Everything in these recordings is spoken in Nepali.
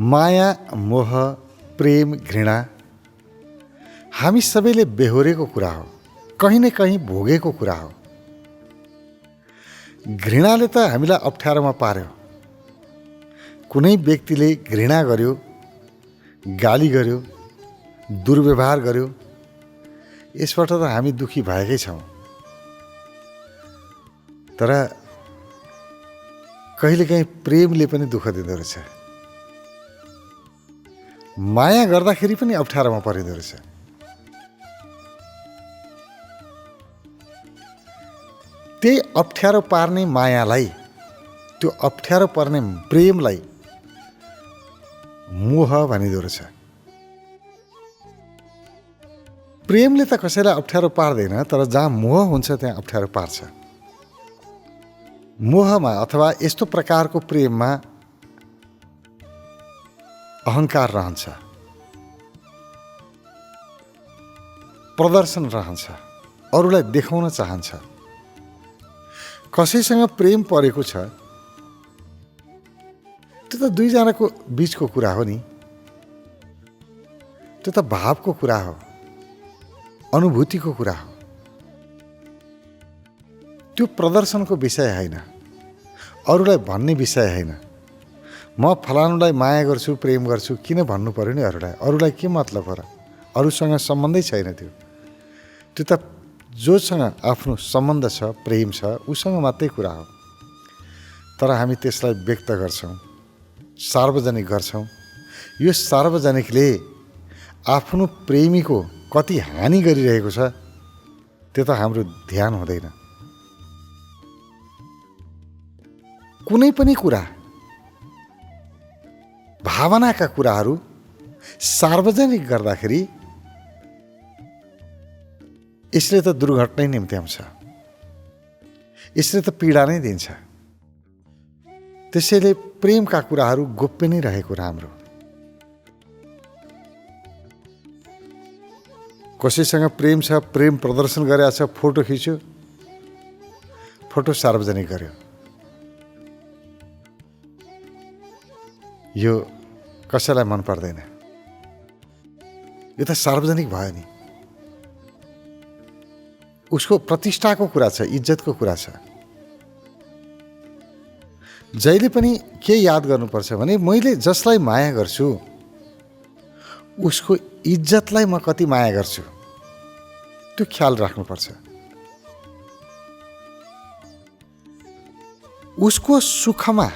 माया, मोह, प्रेम, घृणा हामी सबैले बेहोरेको कुरा हो, कहीँ न कहीँ भोगेको कुरा हो। घृणाले त हामीलाई अप्ठ्यारोमा पार्यो। कुनै व्यक्तिले घृणा गर्यो, गाली गर्यो, दुर्व्यवहार गर्यो, यसबाट त हामी दुखी भएकै छौँ। तर कहिलेकाहीँ प्रेमले पनि दुःख दिँदो रहेछ। माया गर्दाखेरि पनि अप्ठ्यारोमा परिँदो रहेछ। त्यही अप्ठ्यारो पार्ने मायालाई, त्यो अप्ठ्यारो पर्ने प्रेमलाई मोह भनिदो रहेछ। प्रेमले त कसैलाई अप्ठ्यारो पार्दैन, तर जहाँ मोह हुन्छ त्यहाँ अप्ठ्यारो पार्छ। मोहमा अथवा यस्तो प्रकारको प्रेममा अहङ्कार रहन्छ, प्रदर्शन रहन्छ, अरूलाई देखाउन चाहन्छ। कसैसँग प्रेम परेको छ, त्यो त दुईजनाको बीचको कुरा हो नि। त्यो त भावको कुरा हो, अनुभूतिको कुरा हो। त्यो प्रदर्शनको विषय होइन, अरूलाई भन्ने विषय होइन। म फलानुलाई माया गर्छु, प्रेम गर्छु किन भन्नु पर्यो नि अरूलाई के मतलब हो र? अरूसँग सम्बन्धै छैन। त्यो त जोसँग आफ्नो सम्बन्ध छ, प्रेम छ, उसँग मात्रै कुरा हो। तर हामी त्यसलाई व्यक्त गर्छौँ, सार्वजनिक गर्छौँ। यो सार्वजनिकले आफ्नो प्रेमीको कति हानि गरिरहेको छ त्यो त हाम्रो ध्यान हुँदैन। कुनै पनि कुरा, भावनाका कुराहरू सार्वजनिक गर्दाखेरि यसले त दुर्घटनै निम्त्याउँछ, यसले त पीडा नै दिन्छ। त्यसैले प्रेमका कुराहरू गोप्य नै रहेको राम्रो। कसैसँग प्रेम छ, प्रेम प्रदर्शन गरेको छ, फोटो खिच्यो, फोटो सार्वजनिक गर्यो, यो कसैलाई मन पर्दैन। यो त सार्वजनिक भयो नि। उसको प्रतिष्ठाको कुरा छ, इज्जतको कुरा छ। जहिले पनि के याद गर्नुपर्छ भने मैले जसलाई माया गर्छु उसको इज्जतलाई म कति माया गर्छु त्यो ख्याल राख्नुपर्छ। उसको सुखमा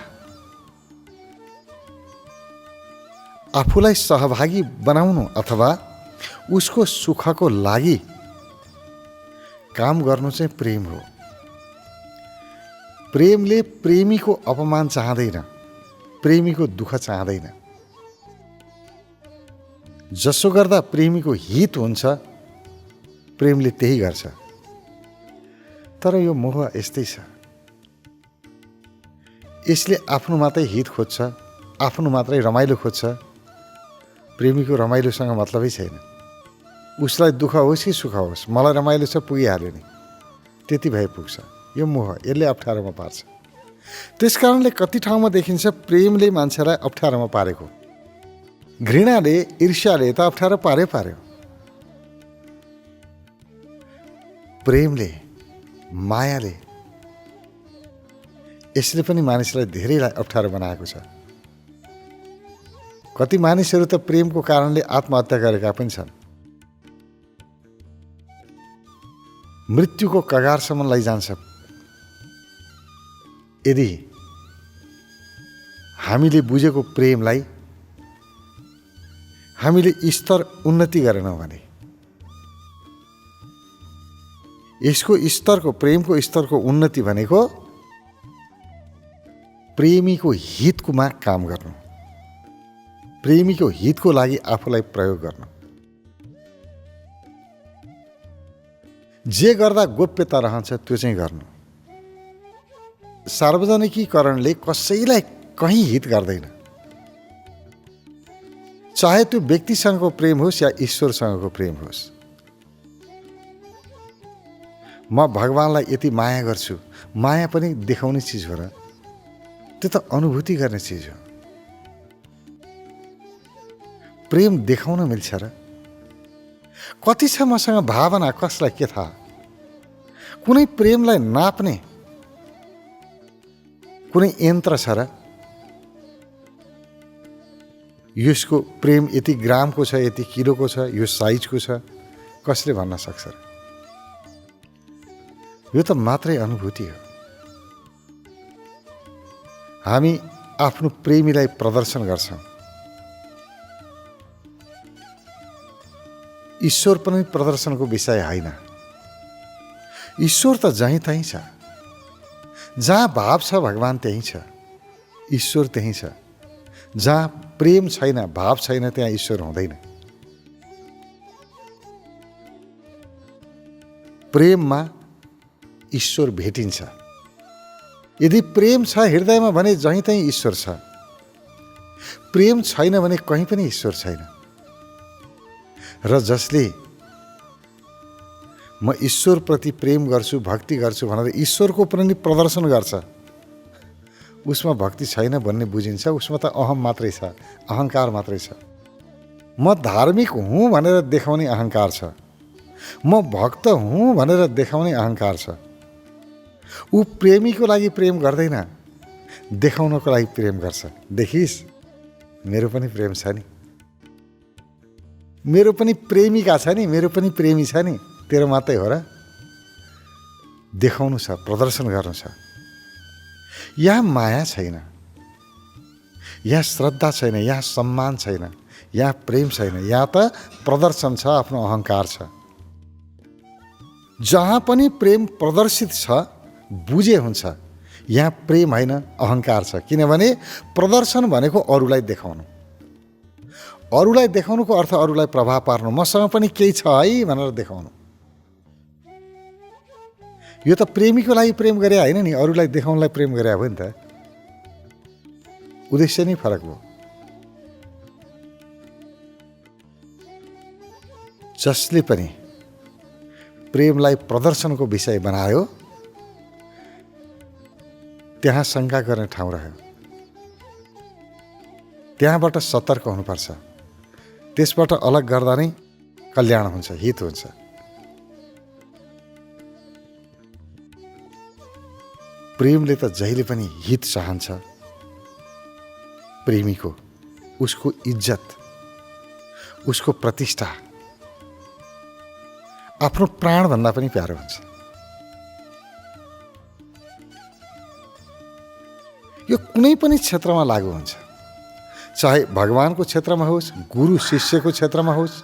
आफूलाई सहभागी बनाउनु अथवा उसको सुखको लागि काम गर्नु चाहिँ प्रेम हो। प्रेमले प्रेमीको अपमान चाहँदैन, प्रेमीको दुःख चाहँदैन। जसो गर्दा प्रेमीको हित हुन्छ, प्रेमले त्यही गर्छ। तर यो मोह यस्तै छ, यसले आफ्नो मात्रै हित खोज्छ, आफ्नो मात्रै रमाइलो खोज्छ। प्रेमीको रमाइलोसँग मतलबै छैन। उसलाई दुःख होस् कि सुख होस्, मलाई रमाइलो छ पुगिहाल्यो नि, त्यति भए पुग्छ। यो मोह, यसले अप्ठ्यारोमा पार्छ। त्यसकारणले कति ठाउँमा देखिन्छ प्रेमले मान्छेलाई अप्ठ्यारोमा पारेको। घृणाले, ईर्ष्याले त अप्ठ्यारो पार्यो। प्रेमले, मायाले, यसले पनि मानिसलाई धेरैलाई अप्ठ्यारो बनाएको छ। कति मानिसहरू त प्रेमको कारणले आत्महत्या गरेका पनि छन्। मृत्युको कगारसम्म लैजान्छ। यदि हामीले बुझेको प्रेमलाई हामीले स्तर उन्नति गरेनौँ भने, यसको स्तरको, प्रेमको स्तरको उन्नति भनेको प्रेमीको हितमा काम गर्नु, प्रेमीको हितको लागि आफूलाई प्रयोग गर्नु। जे गर्दा गोप्यता रहन्छ त्यो चाहिँ गर्नु। सार्वजनिकीकरणले कसैलाई कहीँ हित गर्दैन। चाहे त्यो व्यक्तिसँगको प्रेम होस् या ईश्वरसँगको प्रेम होस्। म भगवानलाई यति माया गर्छु, माया पनि देखाउने चिज हो र? त्यो त अनुभूति गर्ने चिज हो। प्रेम देखाउन मिल्छ र? कति छ मसँग भावना, कसलाई के थाहा? कुनै प्रेमलाई नाप्ने कुनै यन्त्र छ र? यसको प्रेम यति ग्रामको छ, यति किलोको छ, यो साइजको छ, कसले भन्न सक्छ र? यो त मात्रै अनुभूति हो। हामी आफ्नो प्रेमीलाई प्रदर्शन गर्छौँ। ईश्वर पनि प्रदर्शनको विषय होइन। ईश्वर त जहीँ तहीँ छ। जहाँ भाव छ भगवान त्यहीँ छ, ईश्वर त्यहीँ छ। जहाँ प्रेम छैन, भाव छैन, त्यहाँ ईश्वर हुँदैन। प्रेममा ईश्वर भेटिन्छ। यदि प्रेम छ हृदयमा भने जहीँ तहीँ ईश्वर छ। प्रेम छैन भने कहीँ पनि ईश्वर छैन। र जसले म ईश्वरप्रति प्रेम गर्छु, भक्ति गर्छु भनेर ईश्वरको पनि प्रदर्शन गर्छ, उसमा भक्ति छैन भन्ने बुझिन्छ। उसमा त अहम मात्रै छ, अहङ्कार मात्रै छ। म धार्मिक हुँ भनेर देखाउने अहङ्कार छ। म भक्त हुँ भनेर देखाउने अहङ्कार छ। ऊ प्रेमीको लागि प्रेम गर्दैन, देखाउनको लागि प्रेम गर्छ। देखिस्, मेरो पनि प्रेम छ नि, मेरो पनि प्रेमिका छ नि, मेरो पनि प्रेमी छ नि, तेरो मात्रै हो र? देखाउनु छ, प्रदर्शन गर्नु छ। यहाँ माया छैन, यहाँ श्रद्धा छैन, यहाँ सम्मान छैन, यहाँ प्रेम छैन। यहाँ त प्रदर्शन छ, आफ्नो अहङ्कार छ। जहाँ पनि प्रेम प्रदर्शित छ बुझे हुन्छ, यहाँ प्रेम होइन, अहङ्कार छ। किनभने प्रदर्शन भनेको अरूलाई देखाउनु। अरूलाई देखाउनुको अर्थ अरूलाई प्रभाव पार्नु। मसँग पनि केही छ है भनेर देखाउनु। यो त प्रेमीको लागि प्रेम गरे होइन नि, अरूलाई देखाउनलाई प्रेम गरे हो नि त। उद्देश्य नै फरक हो। जसले पनि प्रेमलाई प्रदर्शनको विषय बनायो त्यहाँ शङ्का गर्ने ठाउँ रह्यो। त्यहाँबाट सतर्क हुनुपर्छ। त्यसबाट अलग गर्दा नै कल्याण हुन्छ, हित हुन्छ। प्रेमले त जहिले पनि हित चाहन्छ प्रेमीको, उसको इज्जत, उसको प्रतिष्ठा आफ्नो प्राणभन्दा पनि प्यारो हुन्छ। यो कुनै पनि क्षेत्रमा लागू हुन्छ, चाहे भगवानको क्षेत्रमा होस्, गुरु शिष्यको क्षेत्रमा होस्,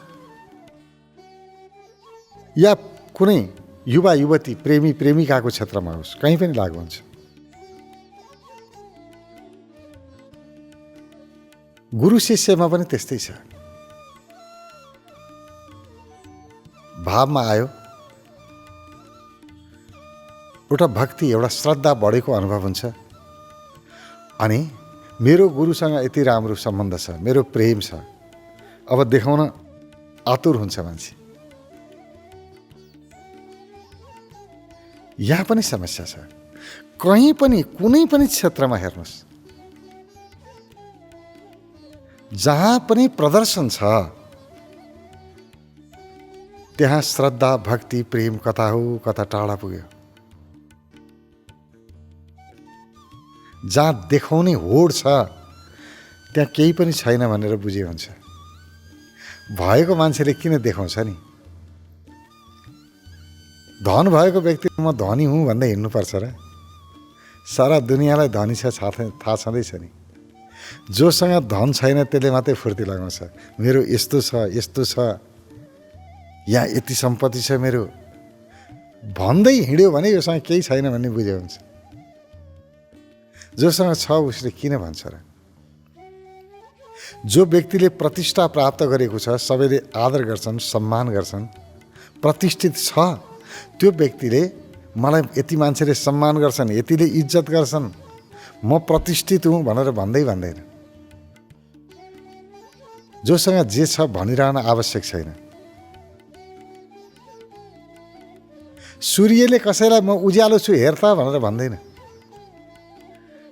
या कुनै युवा युवती प्रेमी प्रेमिकाको क्षेत्रमा होस्, कहीँ पनि लागू हुन्छ। गुरु शिष्यमा पनि त्यस्तै छ। भावमा आयो, एउटा भक्ति, एउटा श्रद्धा बढेको अनुभव हुन्छ। अनि मेरो गुरुसँग यति राम्रो सम्बन्ध छ, मेरो प्रेम छ, अब देखाउन आतुर हुन्छ मान्छे। यहाँ पनि समस्या छ। कहीँ पनि कुनै पनि क्षेत्रमा हेर्नुहोस्, जहाँ पनि प्रदर्शन छ त्यहाँ श्रद्धा, भक्ति, प्रेम कता हो कता टाढा पुग्यो। जहाँ देखाउने होड छ त्यहाँ केही पनि छैन भनेर बुझे हुन्छ। भएको मान्छेले किन देखाउँछ नि? धन भएको व्यक्ति म धनी हुँ भन्दै हिँड्नुपर्छ र? सारा दुनियाँलाई धनी छ थाहा छँदैछ नि। जोसँग धन छैन त्यसले मात्रै फुर्ती लगाउँछ, मेरो यस्तो छ, यस्तो छ, यहाँ यति सम्पत्ति छ मेरो भन्दै हिँड्यो भने योसँग केही छैन भन्ने बुझे हुन्छ। जोसँग छ उसले किन भन्छ र? जो व्यक्तिले प्रतिष्ठा प्राप्त गरेको छ, सबैले आदर गर्छन्, सम्मान गर्छन्, प्रतिष्ठित छ, त्यो व्यक्तिले मलाई यति मान्छेले सम्मान गर्छन्, यतिले इज्जत गर्छन्, म प्रतिष्ठित हुँ भनेर भन्दैन। जोसँग जे छ भनिरहन आवश्यक छैन। सूर्यले कसैलाई म उज्यालो छु हेर त भनेर भन्दैन।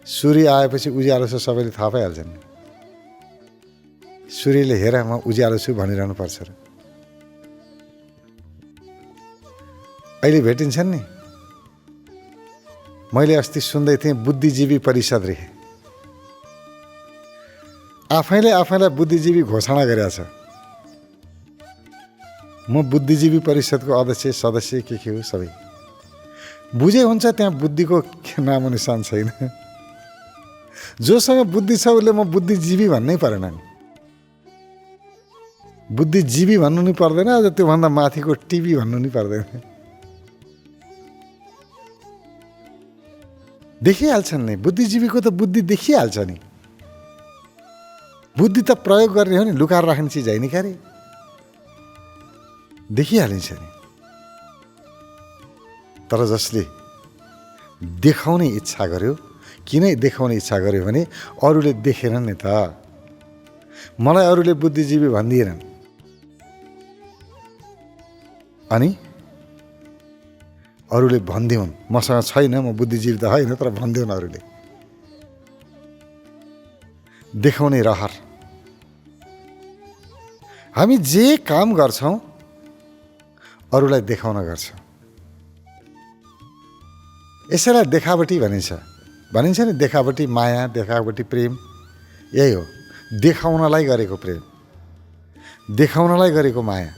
सूर्य आएपछि उज्यालो छ सबैले थाहा पाइहाल्छन्। सूर्यले हेर म उज्यालो छु भनिरहनु पर्छ र। अहिले भेटिन्छन् नि। मैले अस्ति सुन्दै थिएँ बुद्धिजीवी परिषद रे आफैलाई बुद्धिजीवी घोषणा गरेको छ। म बुद्धिजीवी परिषदको अध्यक्ष सदस्य के हो सबै बुझे हुन्छ। त्यहाँ बुद्धिको नामो निशान छैन। जोसँग बुद्धि छ उसले म बुद्धिजीवी भन्नै परेन नि। बुद्धिजीवी भन्नु नि पर्दैन, अझ त्योभन्दा माथिको टिभी भन्नु नि पर्दैन। देखिहाल्छन् नि बुद्धिजीवीको त बुद्धि देखिहाल्छ नि। बुद्धि त प्रयोग गर्ने हो नि, लुकाएर राख्ने चिज होइन क्यारे, देखिहालिन्छ नि। तर जसले देखाउने इच्छा गर्यो, किन देखाउने इच्छा गर्यो भने अरूले देखेनन् नि त। मलाई अरूले बुद्धिजीवी भन्दिएनन्, अनि अरूले भन्दिउन् मसँग छैन, म बुद्धिजीवी त होइन, तर भन्दिउन् अरूले। देखाउने रहर। हामी जे काम गर्छौँ अरूलाई देखाउन गर्छौँ। यसैलाई देखावटी भनिन्छ नि। देखावटी माया, देखावटी प्रेम यही हो। देखाउनलाई गरेको प्रेम, देखाउनलाई गरेको माया।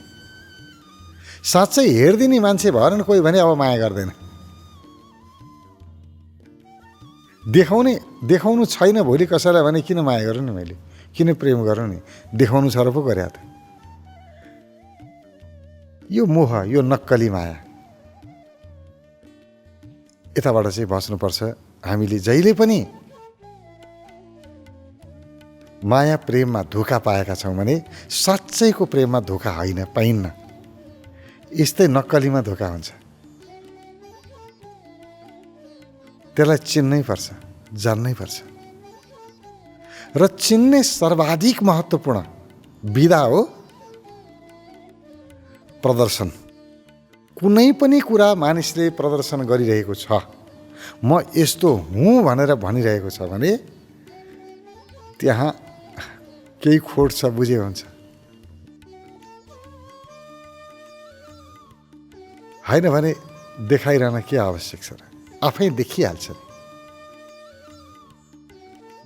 साँच्चै हेरिदिने मान्छे भएन कोही भने अब माया गर्दैन। देखाउनु छैन भोलि कसैलाई भने किन माया गरौँ नि, मैले किन प्रेम गरौँ नि, देखाउनु छ र पो गरे त। यो मोह, यो नक्कली माया, यताबाट चाहिँ बच्नुपर्छ। हामीले जहिले पनि माया प्रेममा धोका पाएका छौँ भने साँच्चैको प्रेममा धोका होइन, पाइन्न। यस्तै नक्कलीमा धोका हुन्छ। त्यसलाई चिन्नै पर्छ, जान्नै पर्छ। र चिन्ने सर्वाधिक महत्त्वपूर्ण विधा हो प्रदर्शन। कुनै पनि कुरा मानिसले प्रदर्शन गरिरहेको छ, म यस्तो हुँ भनेर भनिरहेको छ भने त्यहाँ केही खोट छ, बुझे हुन्छ। होइन भने देखाइरहन के आवश्यक छ र, आफै देखिहाल्छ।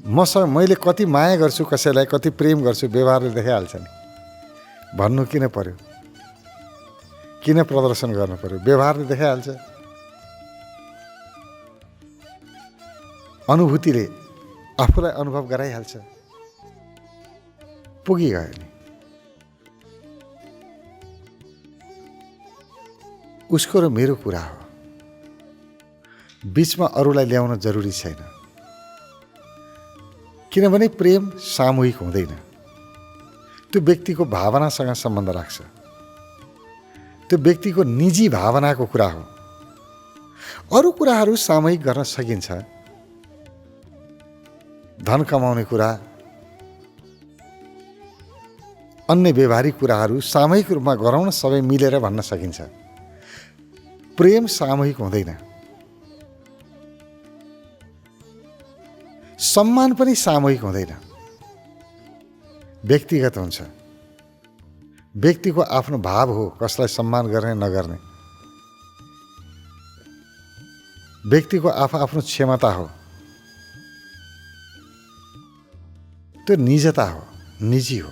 मैले कति माया गर्छु कसैलाई, कति प्रेम गर्छु, व्यवहारले देखाइहाल्छ नि। भन्नु किन पर्यो, किन प्रदर्शन गर्नु पर्यो, व्यवहारले देखाइहाल्छ। अनुभूतिले आफूलाई अनुभव गराइहाल्छ। पुगिगयो नि। उसको र मेरो कुरा हो, बिचमा अरूलाई ल्याउन जरुरी छैन। किनभने प्रेम सामूहिक हुँदैन, त्यो व्यक्तिको भावनासँग सम्बन्ध राख्छ। त्यो व्यक्तिको निजी भावनाको कुरा हो। अरू कुराहरू सामूहिक गर्न सकिन्छ। धन कमाउने कुरा, अन्य व्यवहारिक कुराहरू सामूहिक रूपमा गरौँ न, सबै मिलेर भन्न सकिन्छ। प्रेम सामूहिक हुँदैन। सम्मान पनि सामूहिक हुँदैन, व्यक्तिगत हुन्छ। व्यक्तिको आफ्नो भाव हो कसलाई सम्मान गर्ने नगर्ने। व्यक्तिको आफ्नो क्षमता हो, त्यो निजता हो, निजी हो।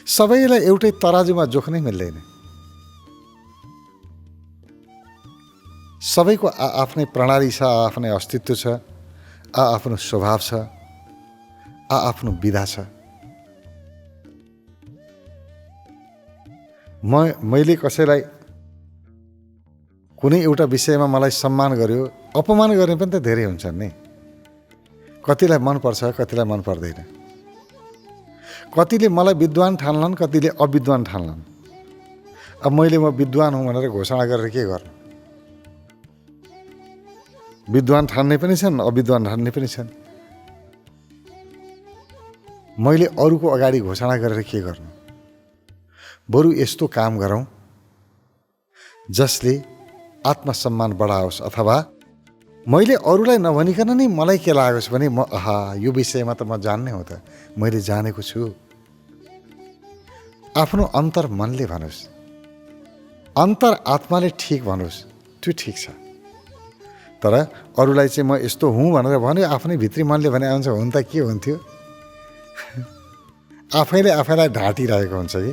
सबैलाई एउटै तराजुमा जोख्नै मिल्दैन। सबैको आफ्नै प्रणाली छ, आफ्नै अस्तित्व छ, आफ्नो स्वभाव छ, आफ्नो विधा छ। मैले कसैलाई कुनै एउटा विषयमा मलाई सम्मान गर्यो, अपमान गर्ने पनि त धेरै हुन्छन् नि। कतिलाई मनपर्छ, कतिलाई मन पर्दैन। कतिले मलाई विद्वान ठान्लान्, कतिले अविद्वान ठान्लान्। अब मैले म विद्वान हुँ भनेर घोषणा गरेर के गर्नु? विद्वान ठान्ने पनि छन्, अविद्वान ठान्ने पनि छन्। मैले अरूको अगाडि घोषणा गरेर के गर्नु? बरु यस्तो काम गरौँ जसले आत्मसम्मान बढाओस् अथवा मैले अरूलाई नभनिकन नै मलाई के लागेको छ भने म यो विषयमा त म जान्ने हो त, मैले जानेको छु। आफ्नो अन्तर मनले भनोस्, अन्तर आत्माले ठिक भनोस्, त्यो ठिक छ। तर अरूलाई चाहिँ म यस्तो हुँ भनेर भन्यो, आफ्नै भित्री मनले भने हुन्छ हुन त के हुन्थ्यो। आफैले आफैलाई ढाँटिरहेको हुन्छ कि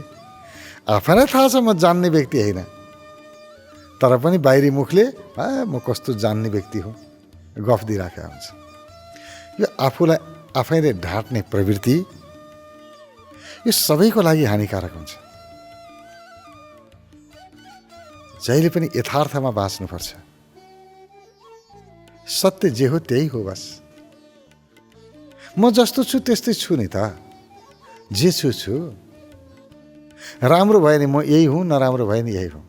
आफैलाई थाहा छ म जान्ने व्यक्ति होइन, तर पनि बाहिरी मुखले म कस्तो जान्ने व्यक्ति हो गफ दिइराखेको हुन्छ। यो आफूलाई आफैले ढाँट्ने प्रवृत्ति यो सबैको लागि हानिकारक हुन्छ। जहिले पनि यथार्थमा बाँच्नुपर्छ। सत्य जे हो त्यही हो बस। म जस्तो छु त्यस्तै छु नि त, जे छु। राम्रो भयो नि म यही हुँ, नराम्रो भयो नि यही हुँ।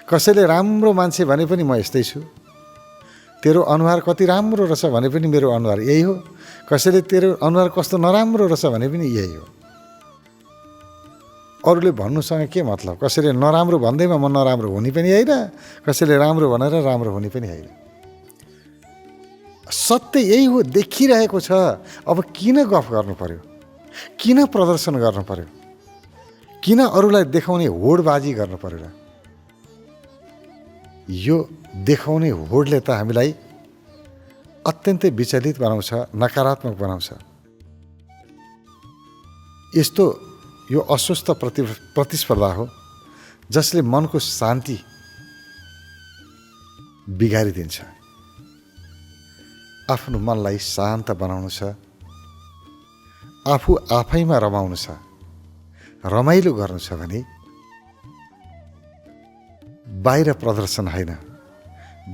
कसैले राम्रो मान्छे भने पनि म यस्तै छु। तेरो अनुहार कति राम्रो रहेछ भने पनि मेरो अनुहार यही हो। कसैले तेरो अनुहार कस्तो नराम्रो रहेछ भने पनि यही हो। अरूले भन्नुसँग के मतलब? कसैले नराम्रो भन्दैमा म नराम्रो हुने पनि होइन, कसैले राम्रो भनेर राम्रो हुने पनि होइन। सत्य यही हो, देखिरहेको छ। अब किन गफ गर्नु पर्यो? किन प्रदर्शन गर्नु पर्यो? किन अरूलाई देखाउने होडबाजी गर्नु पर्यो र? यो देखाउने होडले त हामीलाई अत्यन्तै विचलित बनाउँछ, नकारात्मक बनाउँछ। यस्तो यो अस्वस्थ प्रतिस्पर्धा हो जसले मनको शान्ति बिगारिदिन्छ। आफ्नो मनलाई शान्त बनाउनु छ, आफू आफैमा रमाउनु छ, रमाइलो गर्नु छ भने बाहिर प्रदर्शन होइन,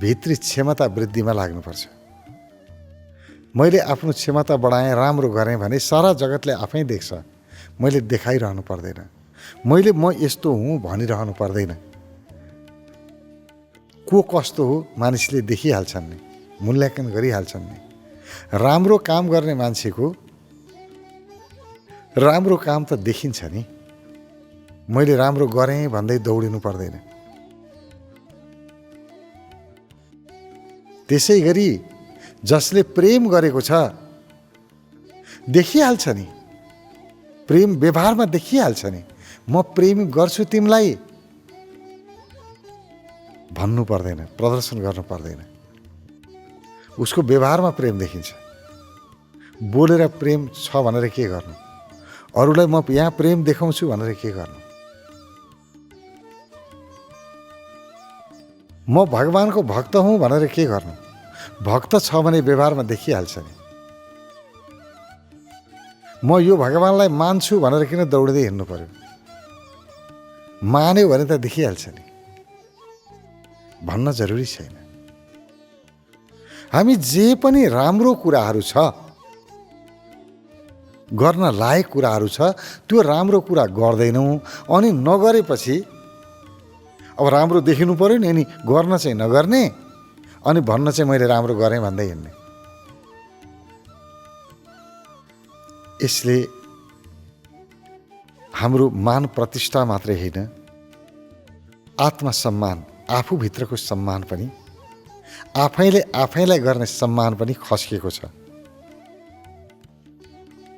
भित्री क्षमता वृद्धिमा लाग्नुपर्छ। मैले आफ्नो क्षमता बढाएँ, राम्रो गरेँ भने सारा जगतले आफै देख्छ। मैले देखाइरहनु पर्दैन, मैले म यस्तो हुँ भनिरहनु पर्दैन। को कस्तो हो मानिसले देखिहाल्छन् नि, मूल्याङ्कन गरिहाल्छन् नि। राम्रो काम गर्ने मान्छेको राम्रो काम त देखिन्छ नि। मैले राम्रो गरेँ भन्दै दौडिनु पर्दैन। त्यसै गरी जसले प्रेम गरेको छ देखिहाल्छ नि, प्रेम व्यवहारमा देखिहाल्छ नि। म प्रेम गर्छु तिमीलाई भन्नु पर्दैन, प्रदर्शन गर्नु पर्दैन। उसको व्यवहारमा प्रेम देखिन्छ। बोलेर प्रेम छ भनेर के गर्नु? अरूलाई म यहाँ प्रेम देखाउँछु भनेर के गर्नु? म भगवानको भक्त हुँ भनेर के गर्नु? भक्त छ भने व्यवहारमा देखिहाल्छ नि। म यो भगवानलाई मान्छु भनेर किन दौडिँदै हिँड्नु पर्यो? मान्यो भने त देखिहाल्छ नि। भन्न जरुरी छैन। हामी जे पनि राम्रो कुराहरू छ, गर्न लायक कुराहरू छ, त्यो राम्रो कुरा गर्दैनौँ। अनि नगरेपछि अब राम्रो देखिनु पर्यो नि, अनि गर्न चाहिँ नगर्ने, अनि भन्न चाहिँ मैले राम्रो गरेँ भन्दै हिँड्ने। यसले हाम्रो मान प्रतिष्ठा मात्रै होइन, आत्मसम्मान, आफूभित्रको सम्मान पनि, आफैले आफैलाई गर्ने सम्मान पनि खस्किएको छ।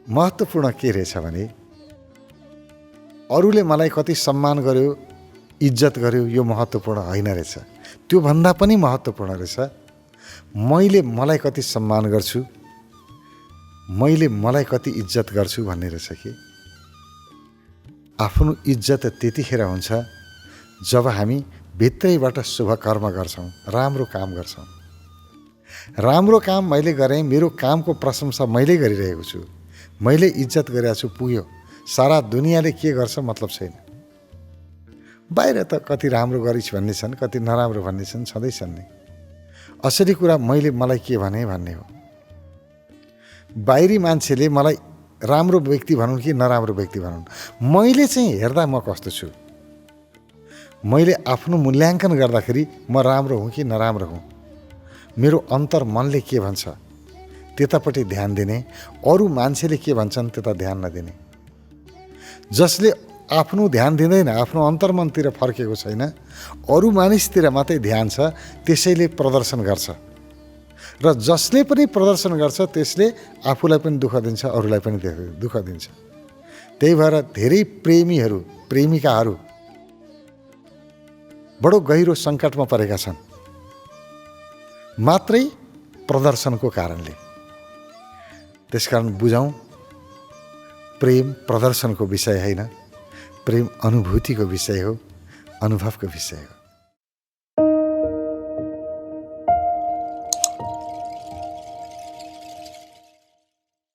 महत्त्वपूर्ण के रहेछ भने अरूले मलाई कति सम्मान गर्यो, इज्जत गर्यो, यो महत्त्वपूर्ण होइन रहेछ। त्योभन्दा पनि महत्त्वपूर्ण रहेछ मैले मलाई कति सम्मान गर्छु, मैले मलाई कति इज्जत गर्छु भन्ने रहेछ कि। आफ्नो इज्जत त्यतिखेर हुन्छ जब हामी भित्रैबाट शुभ कर्म गर्छौँ, राम्रो काम गर्छौँ। राम्रो काम मैले गरेँ, मेरो कामको प्रशंसा मैले गरिरहेको छु, मैले इज्जत गरेको छु, पुग्यो। सारा दुनियाँले के गर्छ मतलब छैन। बाहिर त कति राम्रो गरिस् भन्ने छन्, कति नराम्रो भन्ने छन्, छँदैछन् नि। असली कुरा मैले मलाई के भने भन्ने हो। बाहिरी मान्छेले मलाई राम्रो व्यक्ति भनौँ कि नराम्रो व्यक्ति भनौँ, मैले चाहिँ हेर्दा म कस्तो छु, मैले आफ्नो मूल्याङ्कन गर्दाखेरि म राम्रो हुँ कि नराम्रो हुँ, मेरो अन्तर मनले के भन्छ त्यतापट्टि ध्यान दिने, अरू मान्छेले के भन्छन् त्यता ध्यान नदिने। जसले आफ्नो ध्यान दिँदैन, आफ्नो अन्तर्मनतिर फर्केको छैन, अरू मानिसतिर मात्रै ध्यान छ, त्यसैले प्रदर्शन गर्छ। र जसले पनि प्रदर्शन गर्छ त्यसले आफूलाई पनि दुःख दिन्छ, अरूलाई पनि दुःख दिन्छ। त्यही भएर धेरै प्रेमीहरू, प्रेमिकाहरू बडो गहिरो सङ्कटमा परेका छन्, मात्रै प्रदर्शनको कारणले। त्यसकारण बुझौँ, प्रेम प्रदर्शनको विषय होइन, प्रेम अनुभूतिको विषय हो, अनुभवको विषय हो।